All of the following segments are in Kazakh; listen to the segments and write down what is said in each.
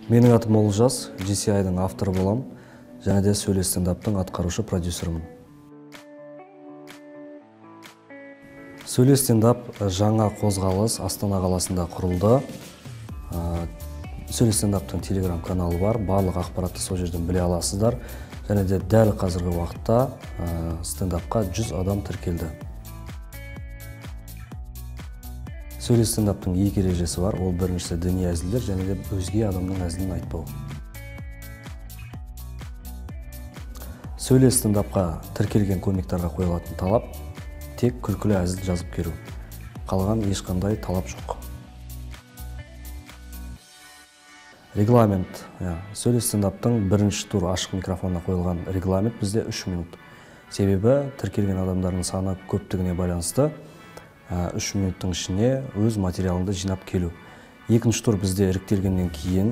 Менің атым Олжас, GCI-дың авторы болам, және де сөйле стендаптың атқарушы продюсерімін. Сөйле стендап жаңа қозғалыс Астана қаласында құрылды. Сөйле стендаптың телеграм каналы бар, барлық ақпаратты сол жерден біле аласыздар. Және де дәл қазіргі уақытта стендапқа 100 адам тіркелді. Сөйле стендаптың екі ережесі бар, ол біріншісі діни әзілдер, және де өзге адамның әзілін айтпау. Сөйле стендапқа тіркелген комиктарға қойылатын талап тек күлкілі әзіл жазып келу. Қалған ешқандай талап жоқ. Регламент. Сөйле стендаптың бірінші тур ашық микрофонына қойылған регламент бізде 3 минут. Себебі тіркелген адамдардың саны көптігіне байланысты 3 минуттың ішіне өз материалыңды жинап келу. Екінші тур бізде іріктелгеннен кейін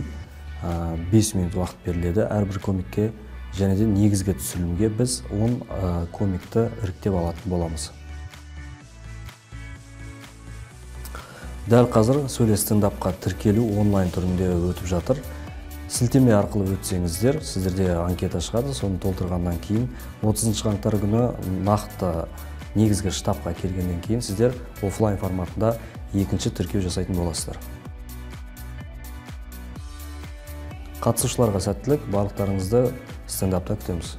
5 минут уақыт беріледі әрбір комикке, және де негізгі түсірілімге біз 10 комикті іріктеп алатын боламыз. Дәл қазір сөйле стендапқа тіркелу онлайн түрінде өтіп жатыр. Сілтеме арқылы өтсеңіздер, сіздерде анкета шығады, соны толтырғаннан кейін 30 қаңтар күні нақты негізгі штабқа келгеннен кейін сіздер офлайн форматында екінші тіркеу жасайтын боласыздар. Қатысушыларға сәттілік, барлықтарыңызды стендапта күтеміз.